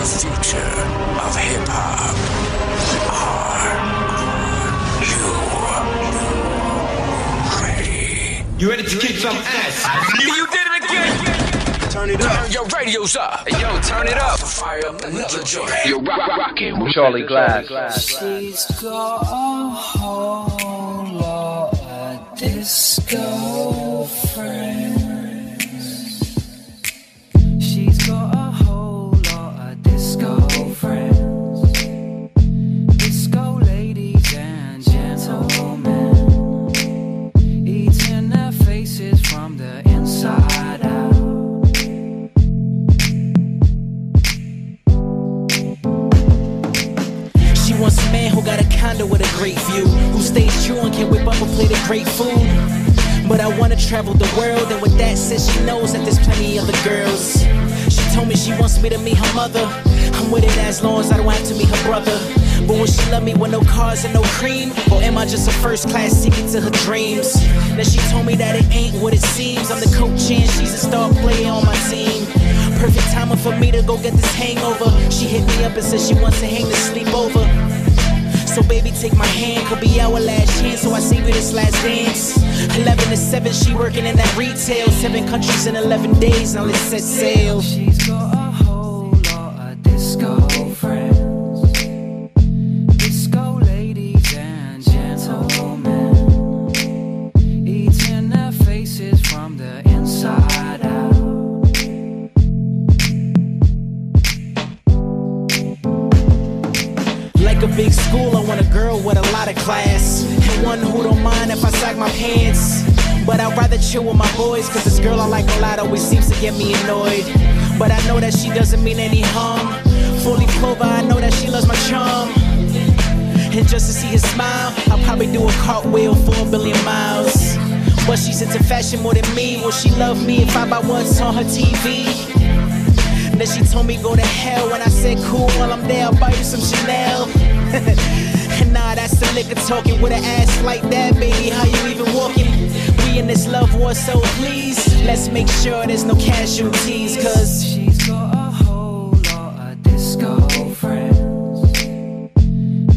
The future of hip-hop. Are you ready? You ready to kick some ass? You did it again! Turn it up. Turn your radios up. Hey, yo, turn it up. Fire up another joint. You're rocking with Charlie Glass. She's got a whole lot of disco friends. She's got a whole lot of disco friends. Disco ladies and gentlemen, eating their faces from the inside out. She wants a man who got a condo with a great view, who stays true and can whip up a plate of great food. But I wanna travel the world, and with that said, she knows that there's plenty other girls. She told me she wants me to meet her mother. I'm with it as long as I don't have to meet her brother. But will she love me with no cars and no cream? Or am I just a first class ticket to her dreams? Then she told me that it ain't what it seems. I'm the coach and she's a star player on my team. Perfect timing for me to go get this hangover. She hit me up and said she wants to hang the sleep over. So baby, take my hand, could be our last chance, so I save you this last dance. 11 to 7, she working in that retail. 7 countries in 11 days, now let's set sail. She's got a whole lot of disco friends. Disco ladies and gentlemen, eating their faces from the inside out. Like a big school, I want a girl with a lot of class, and one who don't mind if I sag my pants. But I'd rather chill with my boys, cause this girl I like a lot always seems to get me annoyed. But I know that she doesn't mean any harm. Fully clover, I know that she loves my charm. And just to see her smile, I'll probably do a cartwheel for 1 billion miles. But she's into fashion more than me. Will she love me if I buy what's on her TV? Then she told me go to hell when I said cool, while I'm there I'll buy you some Chanel. And nah, that's the liquor talking. With an ass like that, baby, how you even walking? We in this love war, so please, let's make sure there's no casualties. Cause she's got a whole lot of disco friends.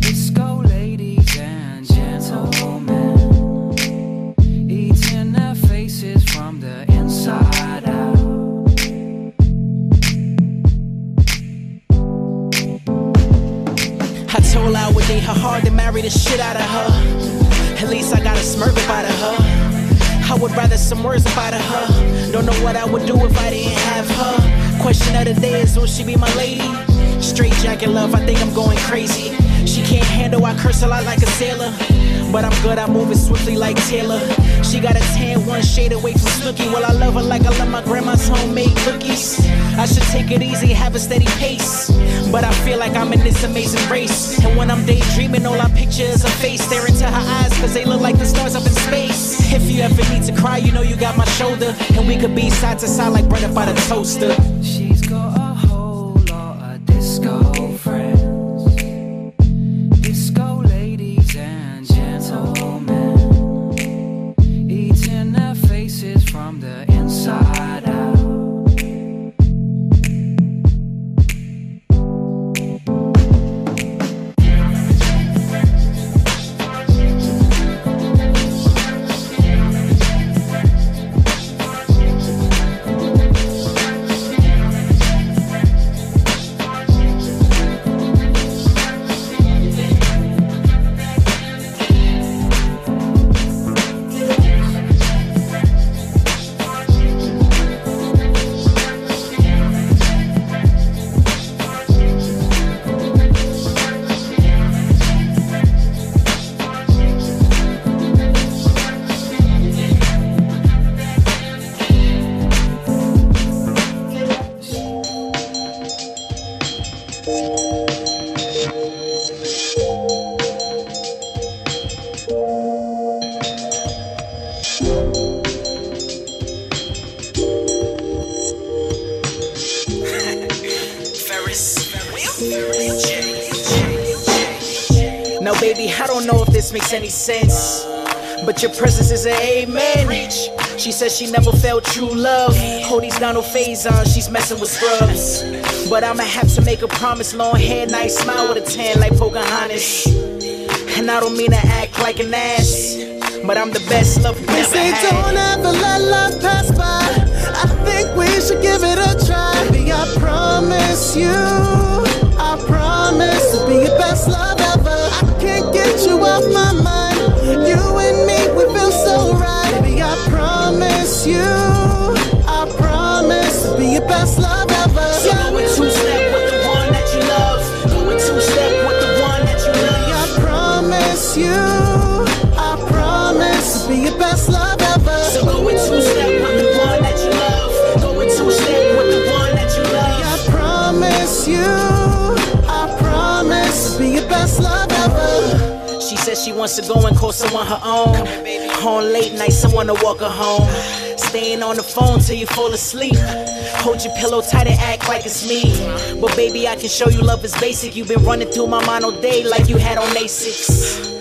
Disco ladies and gentlemen, eating their faces from the inside out. I told her I would date her hard and marry the shit out of her. At least I got a smirk about her. I would rather some words about her. Don't know what I would do if I didn't have her. Question of the day is, will she be my lady? Straight jacket love, I think I'm going crazy. She can't handle, I curse a lot like a sailor. But I'm good, I move it swiftly like Taylor. She got a tan, one shade away from Snooki. Well, I love her like I love my grandma's homemade cookies. I should take it easy, have a steady pace. But I feel like I'm in this amazing race. And when I'm daydreaming, all I picture is her face. Stare into her eyes, cause they look like the stars up in space. If you ever need to cry, you know you got my shoulder. And we could be side to side like bread up by the toaster. She's got a whole lot of disco friends. Disco ladies and gentlemen, eating their faces from the inside out. Now baby, I don't know if this makes any sense, but your presence is an amen. She says she never felt true love. Hold these Donald Fays on, she's messing with scrubs. But I'ma have to make a promise. Long hair, nice smile with a tan like Pocahontas. And I don't mean to act like an ass, but I'm the best love you ever They had. don't ever let love pass by. I think we should give it a try. Baby, I promise you, I promise to be your best love ever. I can't get you off my mind. You and me, we feel so right. Baby, I promise you, I promise to be your best love ever. So go in two-step with the one that you love. Go in two-step with the one that you love. Baby, I promise you, I promise to be your best love ever. So go in two-step with the one that you love. Go in two-step with the one that you love. I promise you, I promise to be your best love ever. She says she wants to go and call someone her own. On late night, someone to walk her home. Staying on the phone till you fall asleep. Hold your pillow tight and act like it's me. But baby, I can show you love is basic. You've been running through my mind all day like you had on A6.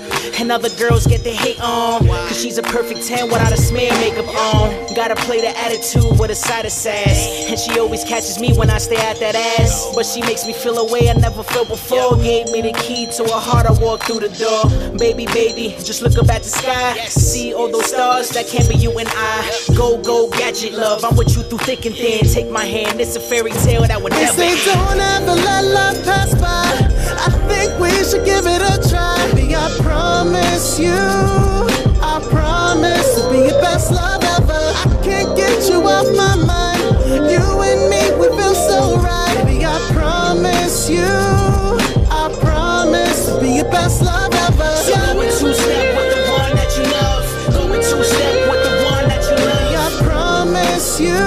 And other girls get their hate on, cause she's a perfect 10 without a smear makeup on. Gotta play the attitude with a side of sass. And she always catches me when I stay at that ass. But she makes me feel a way I never felt before. Gave me the key to her heart, I walk through the door. Baby, baby, just look up at the sky. See all those stars, that can't be you and I. Go, go, gadget love, I'm with you through thick and thin. Take my hand, it's a fairy tale that would never They end. don't ever let love pass by. I think we should give it a try. Baby, I promise you, I promise to be your best love ever. I can't get you off my mind. You and me, we feel so right. Baby, I promise you, I promise to be your best love ever. So go in two-step with the one that you love. Go in two-step with the one that you love. Baby, I promise you,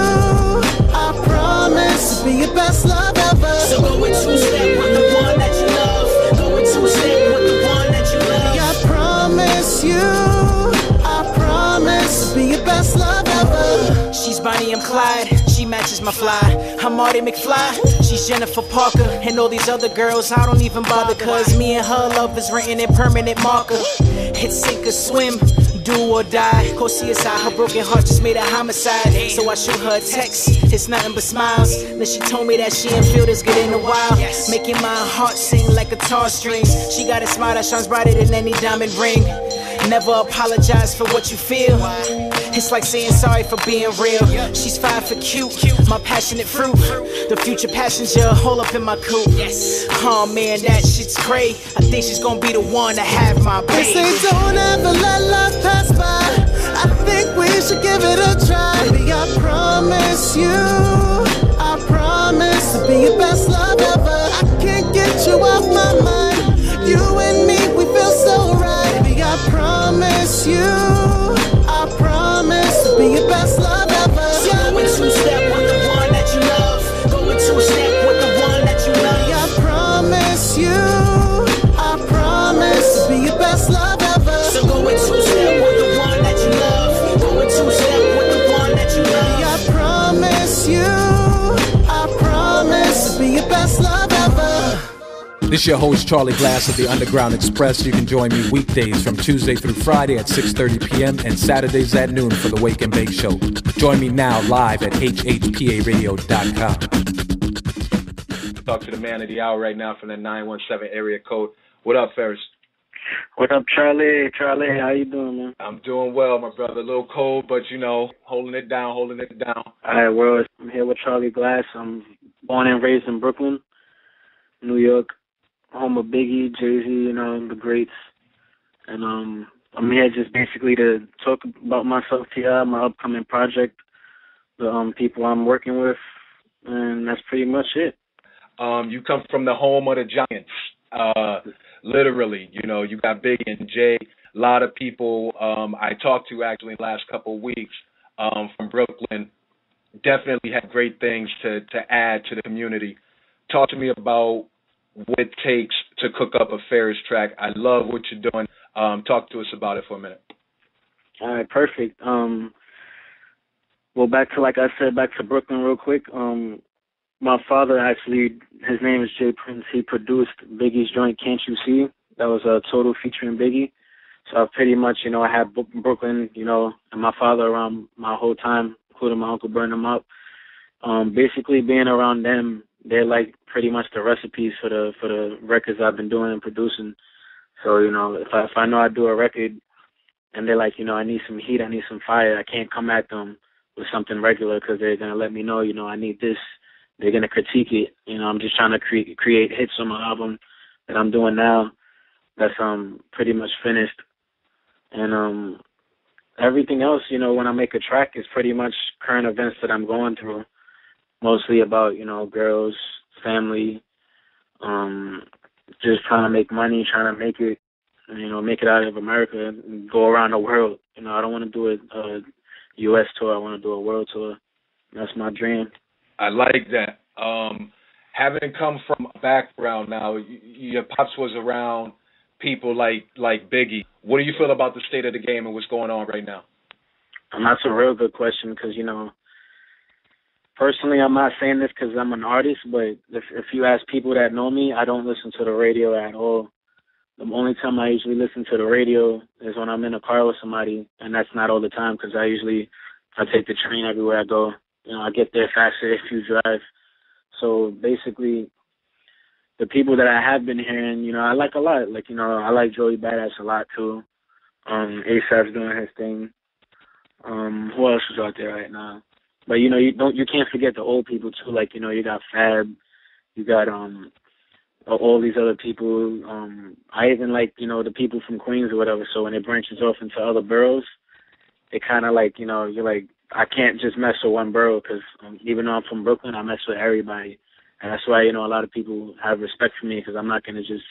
I promise to be your best love ever. So go in two-step with the one that you love. Go in two-step with the one that you love. I promise you, I promise to be your best love ever. She's Bonnie and Clyde, she matches my fly. I'm Marty McFly, she's Jennifer Parker. And all these other girls, I don't even bother. Cause me and her love is written in permanent marker. Hit, sink or swim, do or die. Go see aside, her broken heart just made a homicide. So I shoot her a text, it's nothing but smiles. Then she told me that she ain't feel this good in a while. Making my heart sing like guitar strings. She got a smile that shines brighter than any diamond ring. Never apologize for what you feel. It's like saying sorry for being real. She's fine for cute, my passionate fruit. The future passenger, hold up in my coupe. Oh man, that shit's cray. I think she's gonna be the one to have my They baby. don't ever let love pass by. I think we should give it a try. Baby, I promise you, I promise to be your best love ever. I can't get you off my mind. You and me, we feel so right. Baby, I promise you, I promise to be your best love ever. So go in two-step with the one that you love. Go in two-step with the one that you Baby, love. I promise you, I promise to be your best love ever. So go in two-step with the one that you love. Go in two-step with the one that you Baby, love. I promise you, I promise to be your best love ever. This is your host, Charlie Glass of the Underground Express. You can join me weekdays from Tuesday through Friday at 6:30 p.m. and Saturdays at noon for the Wake and Bake Show. Join me now live at hhparadio.com. Talk to the man of the hour right now from the 917 area code. What up, Ferris? What up, Charlie? Charlie, how you doing, man? I'm doing well, my brother. A little cold, but you know, holding it down. All right, well, I'm here with Charlie Glass. I'm born and raised in Brooklyn, New York, home of Biggie, Jay-Z, you know, the greats. And I'm here just basically to talk about myself to y'all, my upcoming project, the people I'm working with, and that's pretty much it. You come from the home of the Giants, literally. You know, you got Biggie and Jay. A lot of people I talked to actually in the last couple of weeks from Brooklyn definitely had great things to add to the community. Talk to me about what it takes to cook up a FERRIS track. I love what you're doing. Talk to us about it for a minute. All right, perfect. Well, back to, like I said, back to Brooklyn real quick. My father actually, his name is Jay Prince. He produced Biggie's joint, Can't You See? That was a total featuring Biggie. So I pretty much, I had Brooklyn, and my father around my whole time, including my uncle Burnham Up. Basically being around them, they're like pretty much the recipes for the records I've been doing and producing. So, if I know I do a record and they're like, I need some heat, I need some fire, I can't come at them with something regular because they're going to let me know, I need this. They're going to critique it. I'm just trying to create hits on my album that I'm doing now that's pretty much finished. And everything else, when I make a track, is pretty much current events that I'm going through, mostly about, girls, family, just trying to make money, trying to make it, make it out of America and go around the world. I don't want to do a U.S. tour. I want to do a world tour. That's my dream. I like that. Having come from a background now, your pops was around people like Biggie. What do you feel about the state of the game and what's going on right now? That's a real good question because, personally, I'm not saying this because I'm an artist, but if you ask people that know me, I don't listen to the radio at all. The only time I usually listen to the radio is when I'm in a car with somebody, and that's not all the time because I take the train everywhere I go. I get there faster if you drive. So basically, the people that I have been hearing, I like a lot. Like, I like Joey Badass a lot too. ASAP's doing his thing. Who else is out there right now? But you can't forget the old people too. Like, you got Fab, you got all these other people. I even like, the people from Queens or whatever. So when it branches off into other boroughs, it kind of like, you're like, I can't just mess with one borough because even though I'm from Brooklyn, I mess with everybody. And that's why, a lot of people have respect for me because I'm not going to just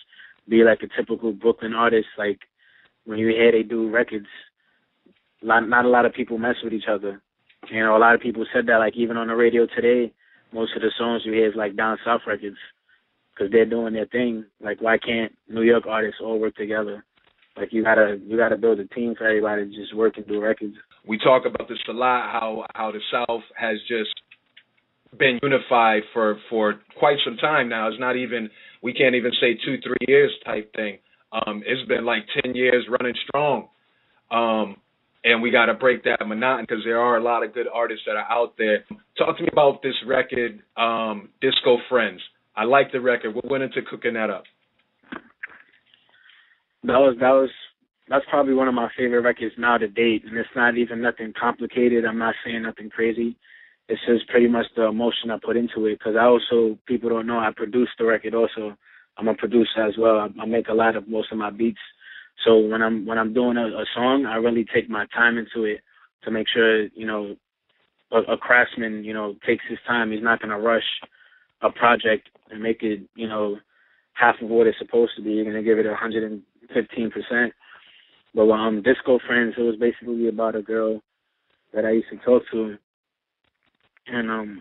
be like a typical Brooklyn artist. Like, when you hear they do records, not a lot of people mess with each other. A lot of people said that, like, even on the radio today, most of the songs you hear is like down south records because they're doing their thing. Like, why can't New York artists all work together? Like, you gotta build a team for everybody to just work and do records. We talk about this a lot, how the South has just been unified for quite some time now. It's not even, we can't even say 2-3 years type thing. It's been like 10 years running strong. And we got to break that monotony because there are a lot of good artists that are out there. Talk to me about this record, Disco Friends. I like the record. What went into cooking that up? That's probably one of my favorite records now to date, and it's not even nothing complicated. I'm not saying nothing crazy. It's just pretty much the emotion I put into it. Because people don't know, I produced the record also. I'm a producer as well. I make a lot of most of my beats. So when I'm doing a song, I really take my time into it to make sure, a craftsman, takes his time. He's not going to rush a project and make it, half of what it's supposed to be. You're going to give it 115%. But Disco Friends, it was basically about a girl that I used to talk to. And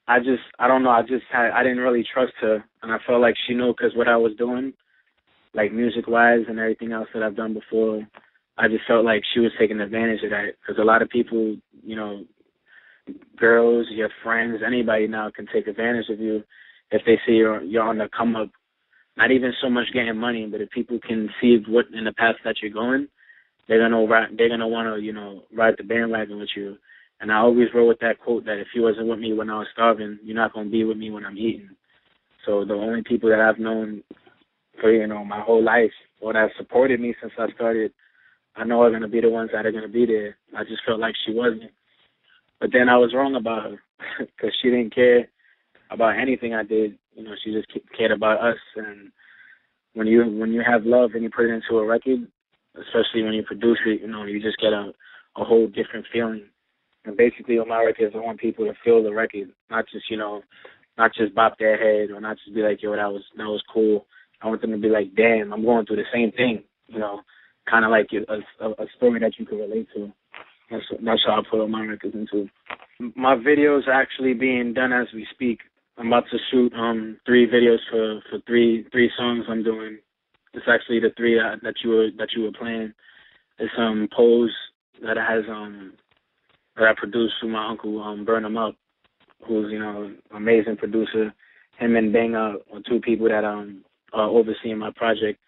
I didn't really trust her. And I felt like she knew because what I was doing, like music-wise and everything else that I've done before, I just felt like she was taking advantage of that. Because a lot of people, girls, your friends, anybody now can take advantage of you if they see you're on the come up. Not even so much getting money, but if people can see what in the path that you're going, they're gonna want to, ride the bandwagon with you. And I always wrote with that quote that if you wasn't with me when I was starving, you're not gonna be with me when I'm eating. So the only people that I've known for my whole life, or that have supported me since I started, I know are gonna be the ones that are gonna be there. I just felt like she wasn't. But then I was wrong about her because she didn't care about anything I did. She just cared about us. And when you have love and you put it into a record, especially when you produce it, you just get a whole different feeling. And basically on my records, I want people to feel the record, not just bop their head or not just be like, yo, that was cool. I want them to be like, damn, I'm going through the same thing, kind of like a story that you can relate to. That's how I put all my records into. My videos are actually being done as we speak. I'm about to shoot 3 videos for three songs I'm doing. It's actually the 3 that you were playing. It's Pose that I produced through my uncle Burnham Up, who's amazing producer. Him and Bang are 2 people that are overseeing my project.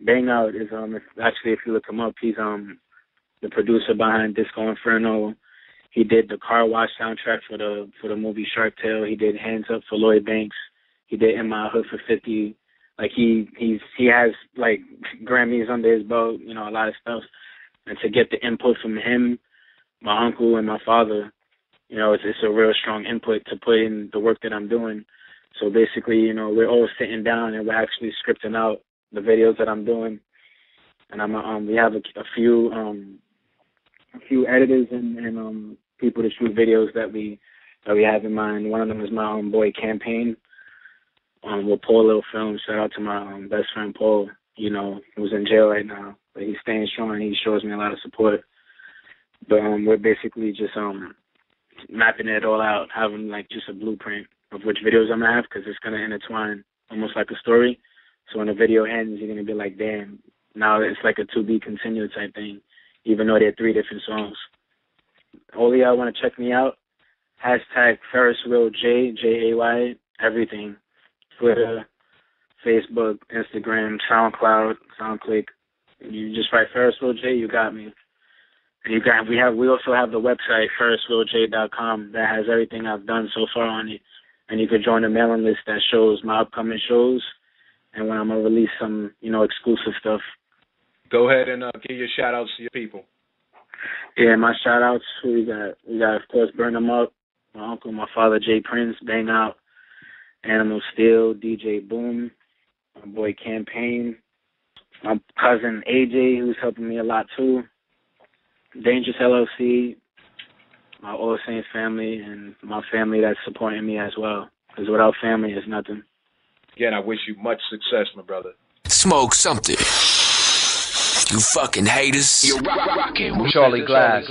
Bang Out is if you look him up, he's the producer behind Disco Inferno. He did the Car Wash soundtrack for the movie Shark Tale. He did Hands Up for Lloyd Banks. He did In My Hood for 50. Like he has like Grammys under his belt, you know, a lot of stuff. And to get the input from him, my uncle and my father, you know, it's a real strong input to put in the work that I'm doing. So basically, you know, we're all sitting down and we're actually scripting out the videos that I'm doing. And we have a few editors and people to shoot videos that we have in mind. One of them is my boy Campaign with Paul Little Films. Shout out to my best friend Paul, you know, who's in jail right now, but he's staying strong. He shows me a lot of support. But we're basically just mapping it all out, having like just a blueprint of which videos I'm gonna have, because it's gonna intertwine almost like a story. So when the video ends, you're gonna be like, damn, now it's like a to be continued type thing, even though they're 3 different songs. All y'all want to check me out? Hashtag FerrisWillJ, Jay, everything. Twitter, Facebook, Instagram, SoundCloud, SoundClick. You just write FerrisWillJ, you got me. And we also have the website FerrisWillJ.com that has everything I've done so far on it. And you could join the mailing list that shows my upcoming shows and when I'm gonna release some, you know, exclusive stuff. Go ahead and give your shout outs to your people. Yeah, my shout outs, who we got of course Burn 'Em Up, my uncle, my father Jay Prince, Bang Out, Animal Steel, DJ Boom, my boy Campaign, my cousin AJ, who's helping me a lot too, Dangerous LLC, my All Saints family, and my family that's supporting me as well. Because without family, it's nothing. Again, I wish you much success, my brother. Smoke something. You fucking haters. You're rocking with Charlie Glass.